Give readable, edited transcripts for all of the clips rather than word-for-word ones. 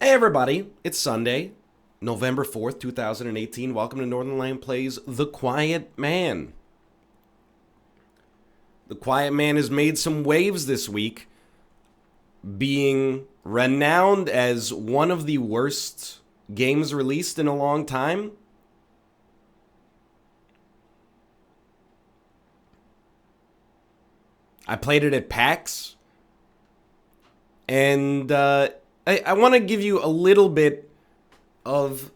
Hey everybody, it's Sunday, November 4th, 2018. Welcome to Northernlion Plays The Quiet Man. The Quiet Man has made some waves this week, being renowned as one of the worst games released in a long time. I played it at PAX, and I want to give you a little bit of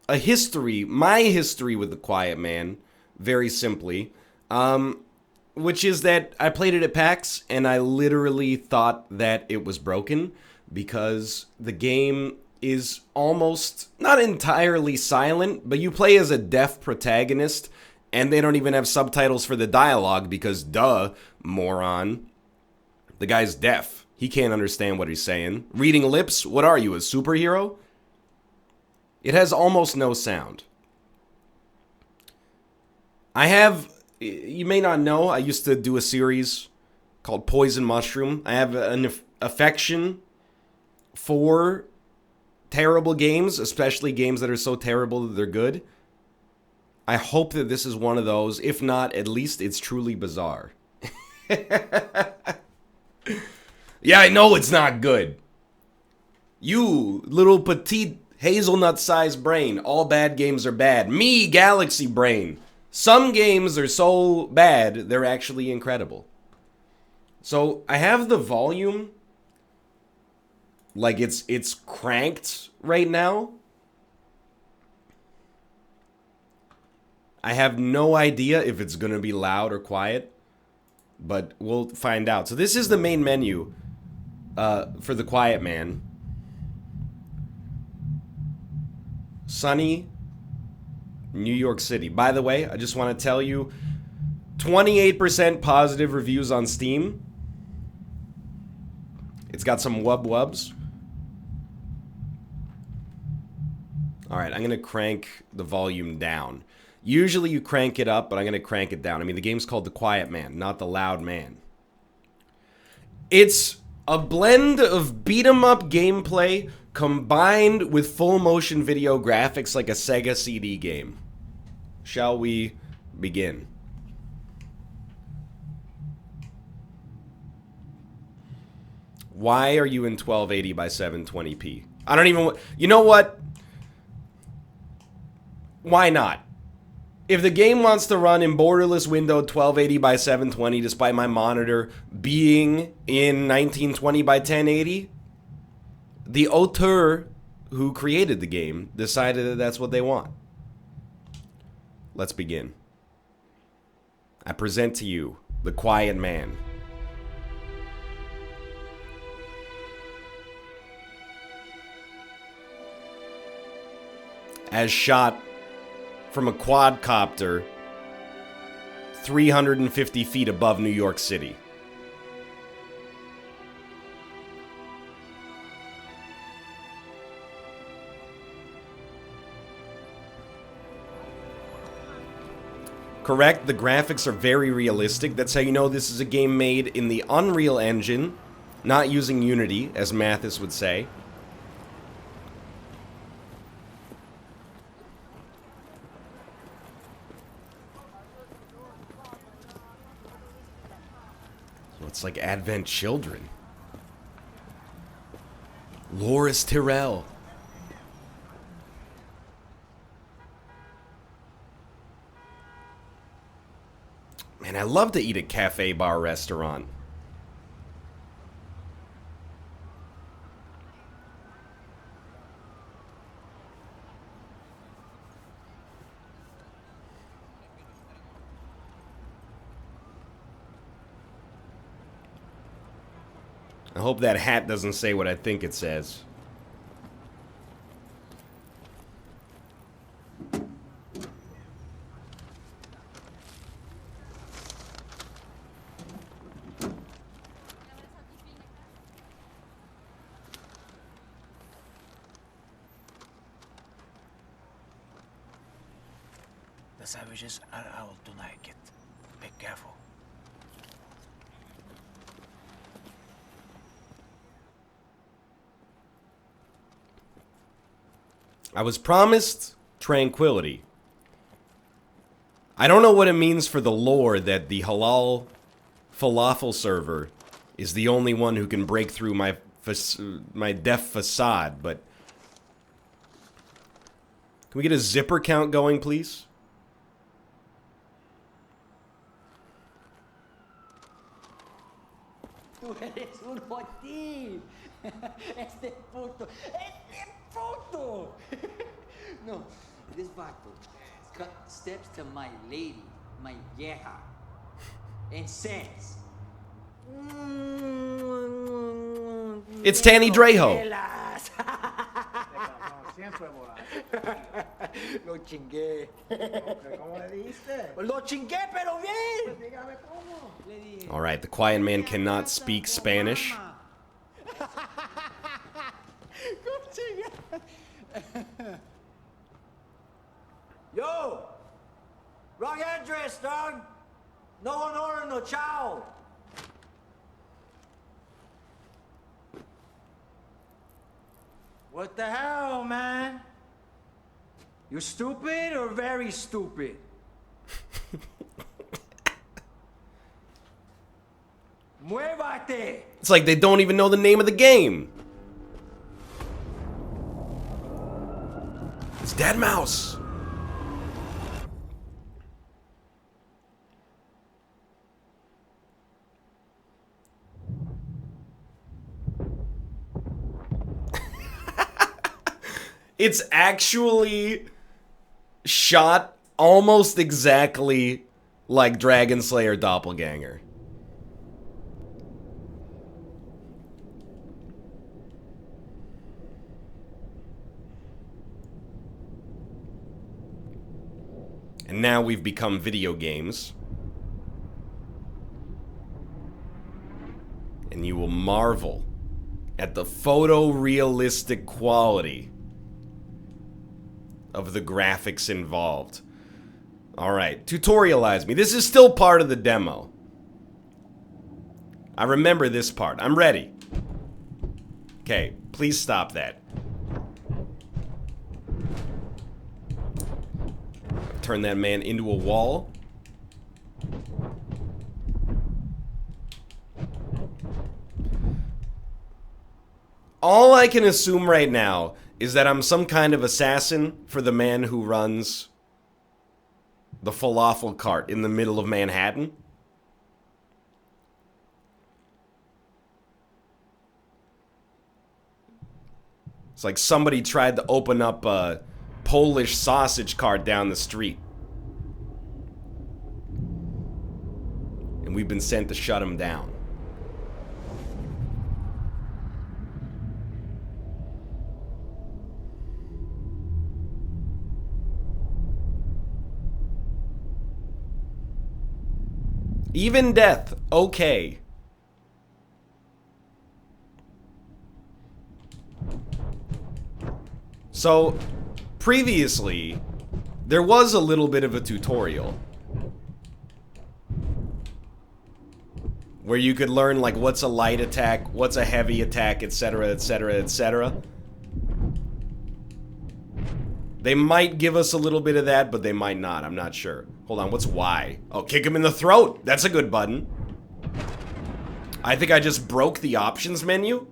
a history, my history with The Quiet Man, very simply, which is that I played it at PAX, and I literally thought that it was broken, because the game is almost, not entirely silent, but you play as a deaf protagonist, and they don't even have subtitles for the dialogue, because duh, moron, the guy's deaf. He can't understand what he's saying. Reading lips? What are you, a superhero? It has almost no sound. You may not know, I used to do a series called Poison Mushroom. I have an affection for terrible games, especially games that are so terrible that they're good. I hope that this is one of those. If not, at least it's truly bizarre. Yeah, I know it's not good. You, little petite hazelnut-sized brain. All bad games are bad. Me, galaxy brain. Some games are so bad, they're actually incredible. So, I have the volume, like it's cranked right now. I have no idea if it's gonna be loud or quiet, but we'll find out. So this is the main menu for The Quiet Man. Sunny, New York City. By the way, I just want to tell you, 28% positive reviews on Steam. It's got some wubs. Alright, I'm going to crank the volume down. Usually you crank it up, but I'm going to crank it down. I mean, the game's called The Quiet Man, not The Loud Man. It's a blend of beat-em-up gameplay combined with full motion video graphics like a Sega CD game. Shall we begin? Why are you in 1280 by 720p? I don't even... You know what? Why not? If the game wants to run in borderless windowed 1280 by 720 despite my monitor being in 1920 by 1080, the auteur who created the game decided that that's what they want. Let's begin. I present to you The Quiet Man. As shot from a quadcopter 350 feet above New York City. Correct, the graphics are very realistic. That's how you know this is a game made in the Unreal Engine, not using Unity, as Mathis would say. It's like Advent Children. Loris Tyrell. Man, I love to eat at cafe bar restaurant. I hope that hat doesn't say what I think it says. The savages are out tonight, kid. Be careful. I was promised tranquility. I don't know what it means for the lore that the halal falafel server is the only one who can break through my deaf facade, but... Can we get a zipper count going, please? Tú eres un jotín. Este puto. Este puto. No, this vato cut steps to my lady, my vieja, and says... It's Tanny Trejo. Lo chingué. ¿Cómo le dijiste? Lo chingué, pero bien. Dígame cómo. Le dije, All right, the quiet man cannot speak Spanish. Yo! Wrong address, dog! No one ordered no chow! What the hell, man? You stupid or very stupid? Muévate! It's like they don't even know the name of the game. It's Dead Mouse. It's actually shot almost exactly like Dragon Slayer Doppelganger. And now we've become video games. And you will marvel at the photorealistic quality of the graphics involved. Alright, tutorialize me. This is still part of the demo. I remember this part. I'm ready. Okay, please stop that. Turn that man into a wall. All I can assume right now is that I'm some kind of assassin for the man who runs the falafel cart in the middle of Manhattan. It's like somebody tried to open up a Polish sausage cart down the street. And we've been sent to shut him down. Even death, okay. So, previously, there was a little bit of a tutorial where you could learn, like, what's a light attack, what's a heavy attack, etc., etc., etc. They might give us a little bit of that, but they might not. I'm not sure. Hold on, what's Y? Oh, kick him in the throat. That's a good button. I think I just broke the options menu.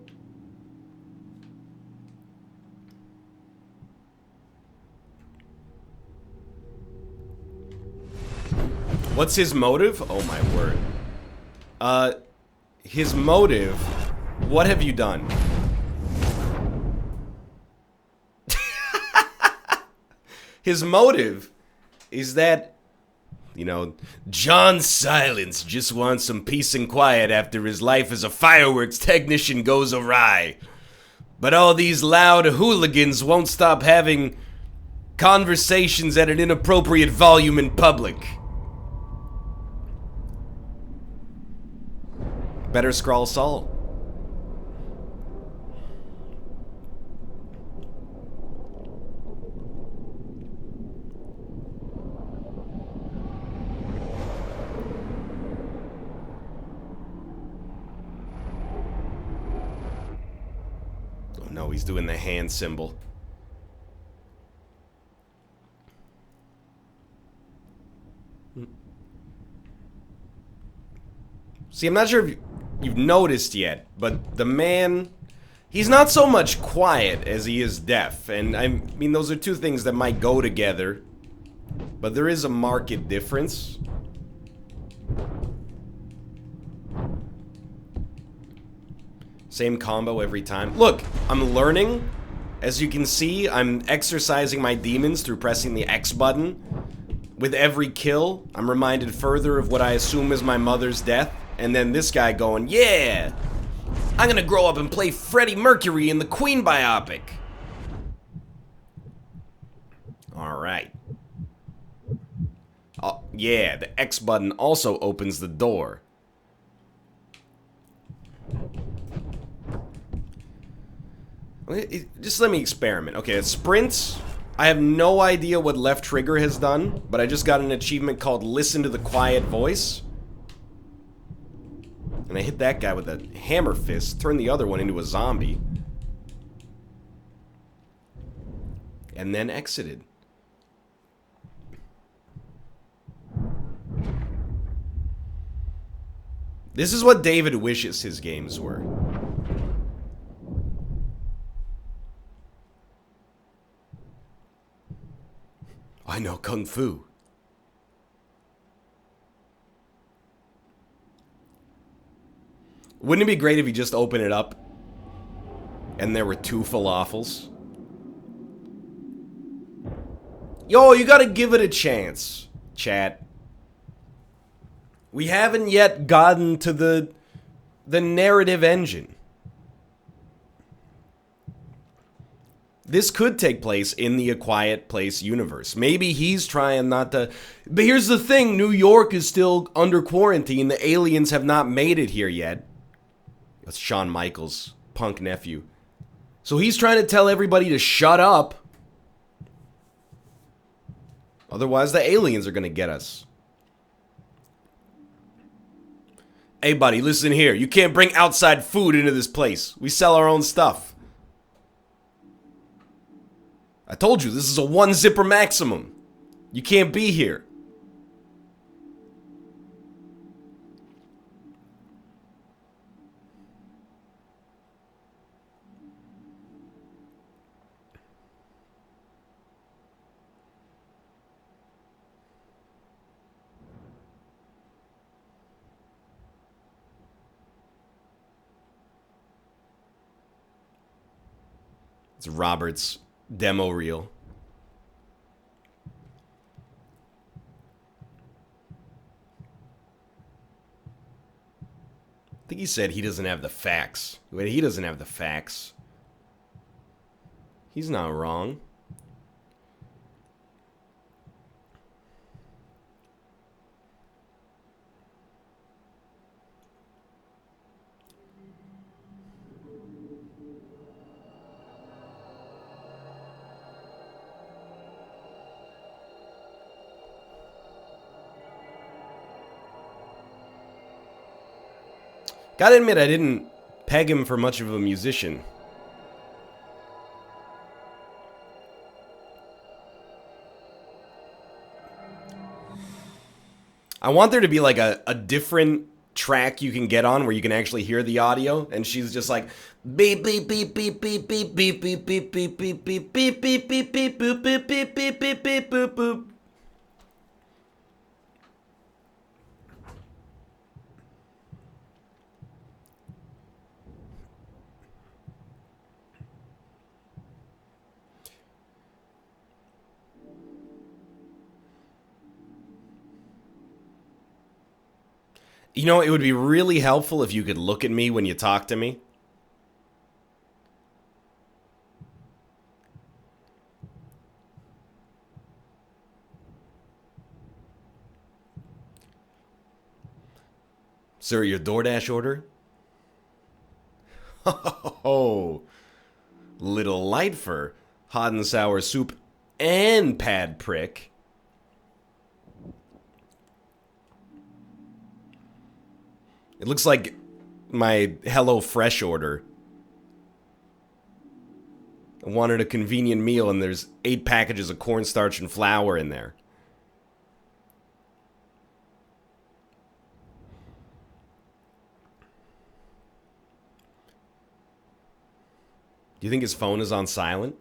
What's his motive? Oh my word. His motive? What have you done? His motive is that, you know, John Silence just wants some peace and quiet after his life as a fireworks technician goes awry. But all these loud hooligans won't stop having conversations at an inappropriate volume in public. Better Scrawl Saul. Oh no, he's doing the hand symbol. See, I'm not sure if you've noticed yet, but the man, he's not so much quiet as he is deaf. And I mean, those are two things that might go together, but there is a marked difference. Same combo every time. Look, I'm learning. As you can see, I'm exercising my demons through pressing the X button. With every kill, I'm reminded further of what I assume is my mother's death. And then this guy going, yeah! I'm gonna grow up and play Freddie Mercury in the Queen biopic. Alright. Oh, yeah, the X button also opens the door. Just let me experiment. Okay, it sprints. I have no idea what left trigger has done, but I just got an achievement called Listen to the Quiet Voice. And I hit that guy with a hammer fist, turned the other one into a zombie. And then exited. This is what David wishes his games were. I know Kung Fu. Wouldn't it be great if you just open it up and there were 2 falafels? Yo, you gotta give it a chance, chat. We haven't yet gotten to the narrative engine. This could take place in the A Quiet Place universe. Maybe he's trying not to... But here's the thing, New York is still under quarantine. The aliens have not made it here yet. That's Shawn Michaels' punk nephew. So he's trying to tell everybody to shut up. Otherwise, the aliens are going to get us. Hey, buddy, listen here. You can't bring outside food into this place. We sell our own stuff. I told you, this is a 1-zipper maximum. You can't be here. It's Robert's demo reel. I think he said he doesn't have the facts. Wait, he doesn't have the facts. He's not wrong. Gotta admit, I didn't peg him for much of a musician. I want there to be like a different track you can get on where you can actually hear the audio, and she's just like beep beep beep beep beep beep beep beep beep beep beep beep beep beep beep beep boop beep beep beep beep beep boop boop. You know, it would be really helpful if you could look at me when you talk to me. Sir, your DoorDash order? Oh, little light for hot and sour soup and pad prick. It looks like my Hello Fresh order. I wanted a convenient meal and there's 8 packages of cornstarch and flour in there. Do you think his phone is on silent?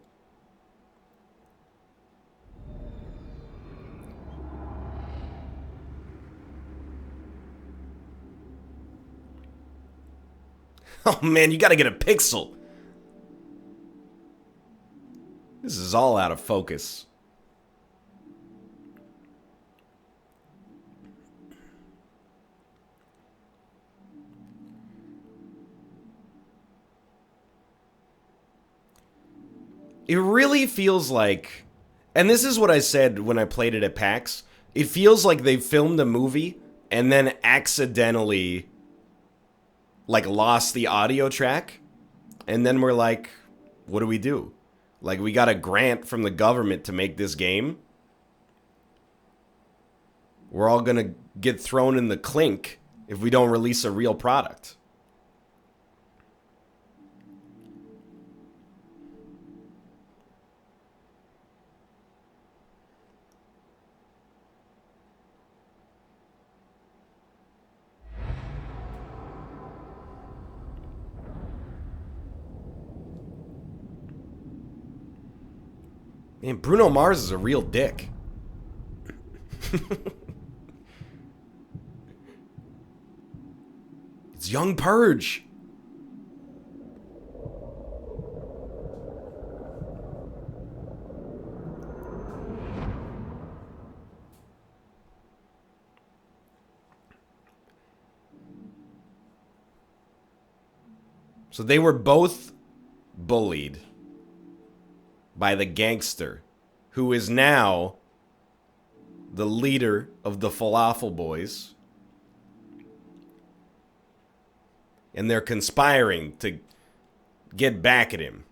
Oh man, you gotta get a pixel. This is all out of focus. It really feels like, and this is what I said when I played it at PAX, it feels like they filmed a movie and then accidentally, like, lost the audio track. And then we're like, what do we do? Like, we got a grant from the government to make this game. We're all gonna get thrown in the clink if we don't release a real product. Man, Bruno Mars is a real dick. It's Young Purge. So they were both bullied by the gangster who is now the leader of the Falafel Boys. And they're conspiring to get back at him.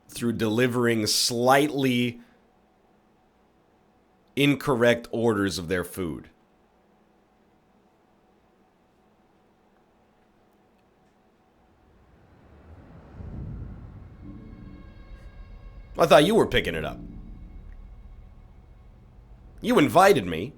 Through delivering slightly incorrect orders of their food. I thought you were picking it up. You invited me.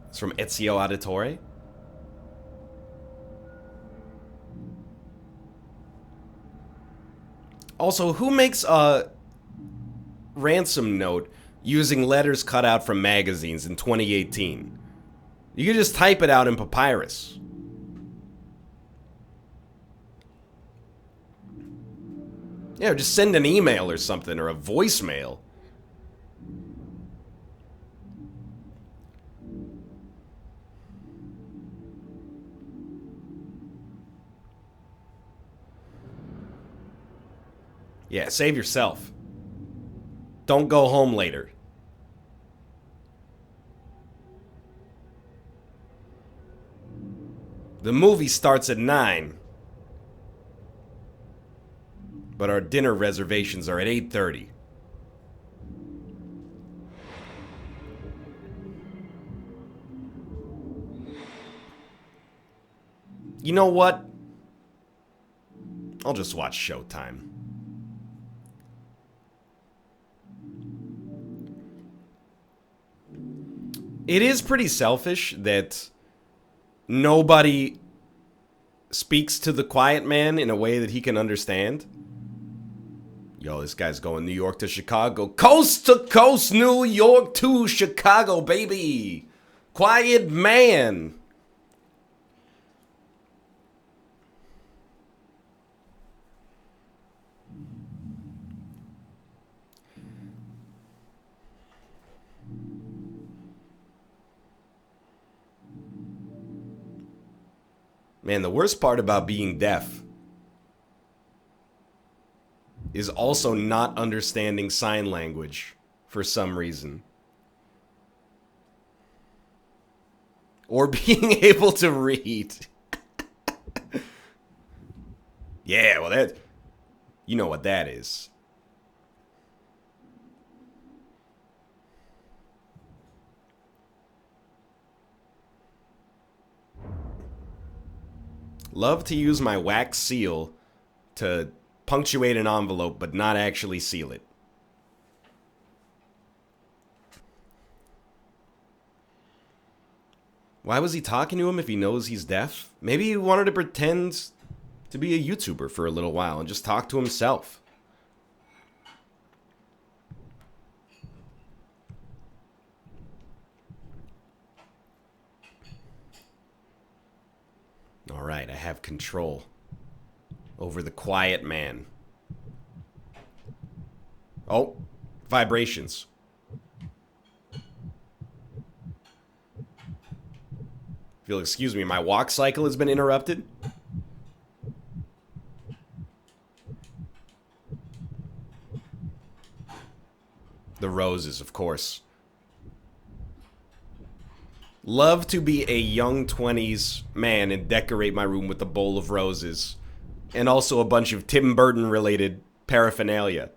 It's from Ezio Auditore. Also, who makes a ransom note using letters cut out from magazines in 2018? You could just type it out in papyrus. Yeah, just send an email or something, or a voicemail. Yeah, save yourself. Don't go home later. The movie starts at 9. But our dinner reservations are at 8:30. You know what? I'll just watch Showtime. It is pretty selfish that nobody speaks to the quiet man in a way that he can understand. Yo, this guy's going New York to Chicago. Coast to coast, New York to Chicago, baby. Quiet man. Man, the worst part about being deaf is also not understanding sign language for some reason. Or being able to read. Yeah, well, that... You know what that is. Love to use my wax seal to punctuate an envelope, but not actually seal it. Why was he talking to him if he knows he's deaf? Maybe he wanted to pretend to be a YouTuber for a little while and just talk to himself. Alright, I have control over the quiet man. Oh, vibrations. If you'll excuse me, my walk cycle has been interrupted. The roses, of course. Love to be a young 20s man and decorate my room with a bowl of roses. And also a bunch of Tim Burton related paraphernalia.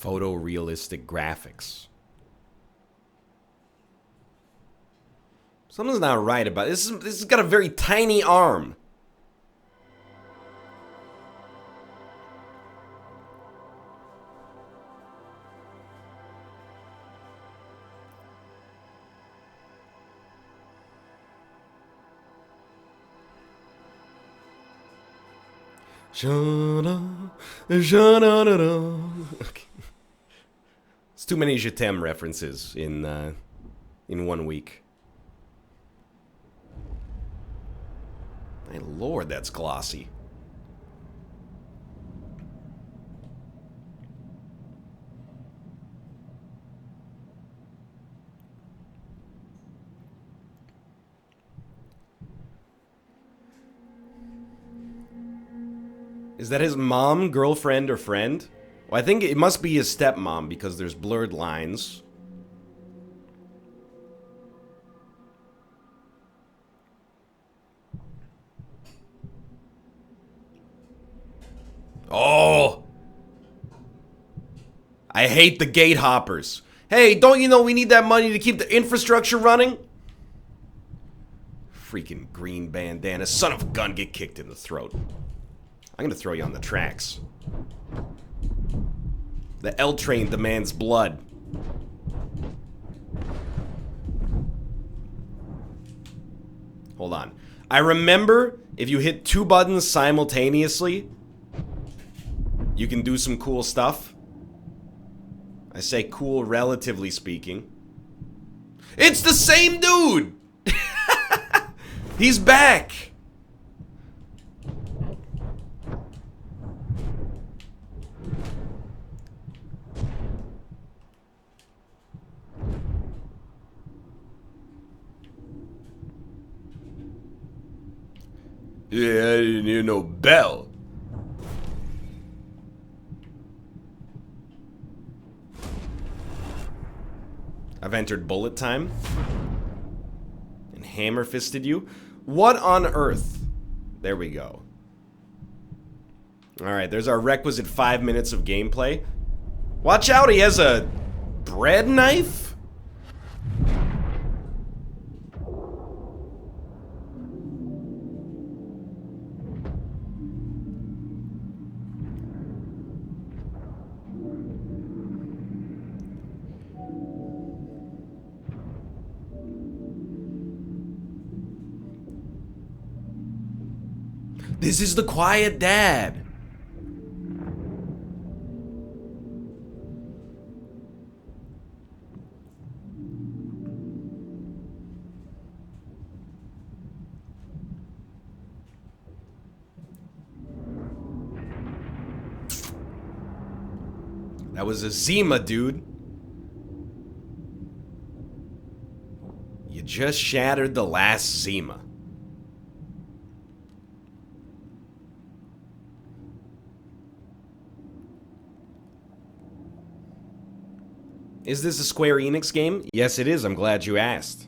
Photorealistic graphics. Something's not right about it. This has got a very tiny arm. Okay. It's too many Je t'aime references in 1 week. My lord, that's glossy. Is that his mom, girlfriend, or friend? Well, I think it must be his stepmom because there's blurred lines. Oh! I hate the gate hoppers. Hey, don't you know we need that money to keep the infrastructure running? Freaking green bandana. Son of a gun, get kicked in the throat. I'm gonna throw you on the tracks. The L train demands blood. Hold on. I remember if you hit 2 buttons simultaneously, you can do some cool stuff. I say cool, relatively speaking. It's the same dude! He's back! Yeah, I didn't hear no bell. I've entered bullet time. And hammer fisted you. What on earth? There we go. Alright, there's our requisite 5 minutes of gameplay. Watch out, he has a bread knife? This is the quiet dad. That was a Zima, dude. You just shattered the last Zima. Is this a Square Enix game? Yes, it is. I'm glad you asked.